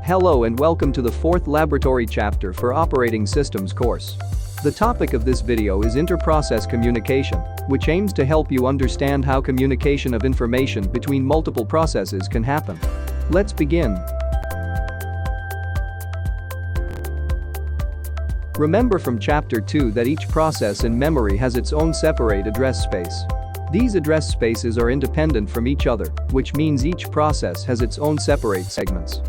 Hello and welcome to the 4th laboratory chapter for Operating Systems course. The topic of this video is inter-process communication, which aims to help you understand how communication of information between multiple processes can happen. Let's begin. Remember from chapter 2 that each process in memory has its own separate address space. These address spaces are independent from each other, which means each process has its own separate segments.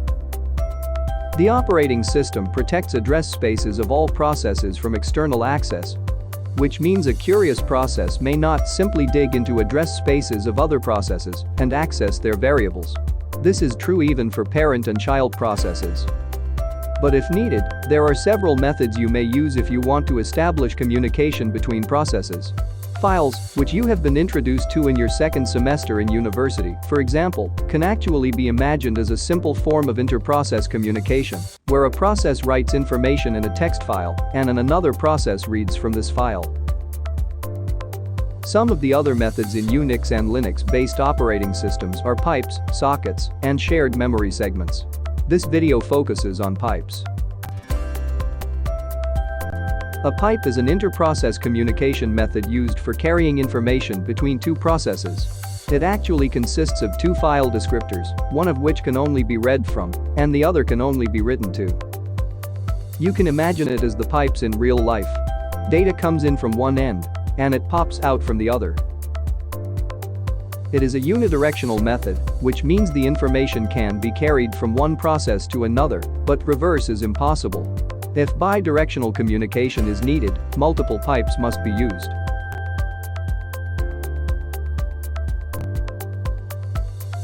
The operating system protects address spaces of all processes from external access, which means a curious process may not simply dig into address spaces of other processes and access their variables. This is true even for parent and child processes. But if needed, there are several methods you may use if you want to establish communication between processes. Files, which you have been introduced to in your second semester in university, for example, can actually be imagined as a simple form of inter-process communication, where a process writes information in a text file and another process reads from this file. Some of the other methods in Unix and Linux-based operating systems are pipes, sockets, and shared memory segments. This video focuses on pipes. A pipe is an inter-process communication method used for carrying information between two processes. It actually consists of two file descriptors, one of which can only be read from, and the other can only be written to. You can imagine it as the pipes in real life. Data comes in from one end, and it pops out from the other. It is a unidirectional method, which means the information can be carried from one process to another, but reverse is impossible. If bidirectional communication is needed, multiple pipes must be used.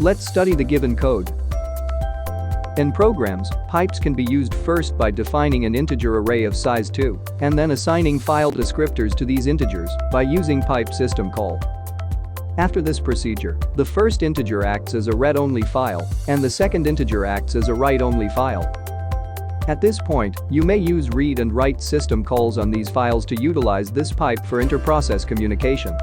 Let's study the given code. In programs, pipes can be used first by defining an integer array of size 2 and then assigning file descriptors to these integers by using pipe system call. After this procedure, the first integer acts as a read-only file and the second integer acts as a write-only file. At this point, you may use read and write system calls on these files to utilize this pipe for inter-process communication.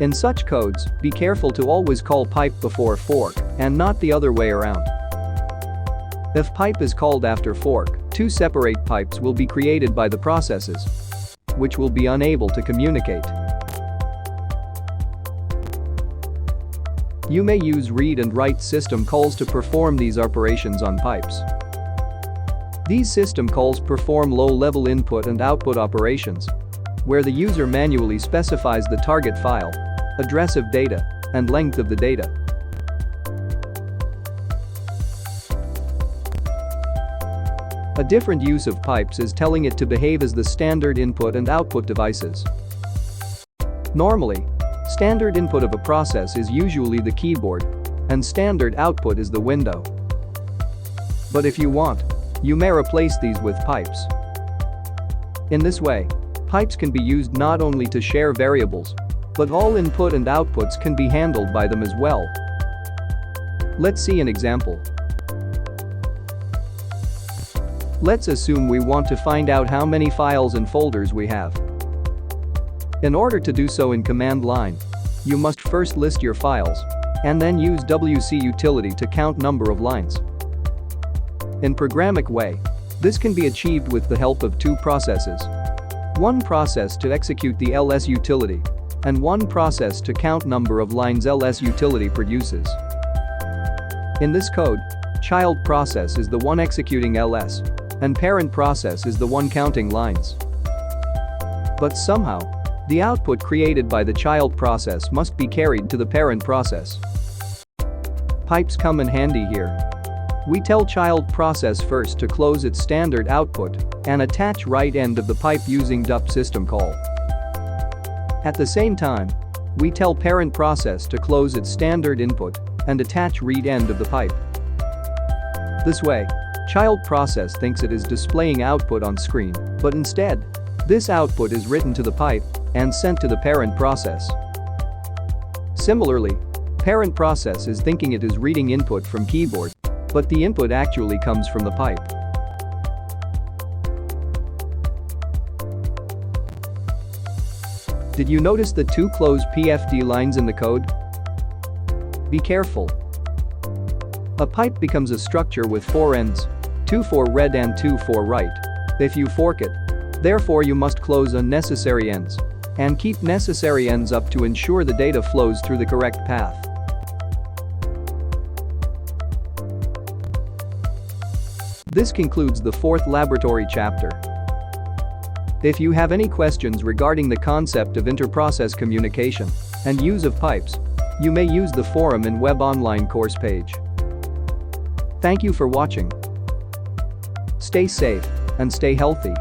In such codes, be careful to always call pipe before fork and not the other way around. If pipe is called after fork, two separate pipes will be created by the processes, which will be unable to communicate. You may use read and write system calls to perform these operations on pipes. These system calls perform low-level input and output operations, where the user manually specifies the target file, address of data, and length of the data. A different use of pipes is telling it to behave as the standard input and output devices. Normally, standard input of a process is usually the keyboard, and standard output is the window. But if you want, you may replace these with pipes. In this way, pipes can be used not only to share variables, but all input and outputs can be handled by them as well. Let's see an example. Let's assume we want to find out how many files and folders we have. In order to do so in command line, you must first list your files and then use WC utility to count number of lines. In programmatic way, this can be achieved with the help of two processes. One process to execute the ls utility and one process to count number of lines ls utility produces. In this code, child process is the one executing ls and parent process is the one counting lines. But somehow, the output created by the child process must be carried to the parent process. Pipes come in handy here. We tell child process first to close its standard output and attach right end of the pipe using dup system call. At the same time, we tell parent process to close its standard input and attach read end of the pipe. This way, child process thinks it is displaying output on screen, but instead, this output is written to the pipe and sent to the parent process. Similarly, parent process is thinking it is reading input from keyboard, but the input actually comes from the pipe. Did you notice the two closed PFD lines in the code? Be careful. A pipe becomes a structure with 4 ends, 2 for read and 2 for write. If you fork it, therefore you must close unnecessary ends and keep necessary ends up to ensure the data flows through the correct path. This concludes the 4th laboratory chapter. If you have any questions regarding the concept of interprocess communication and use of pipes, you may use the forum and web online course page. Thank you for watching. Stay safe and stay healthy.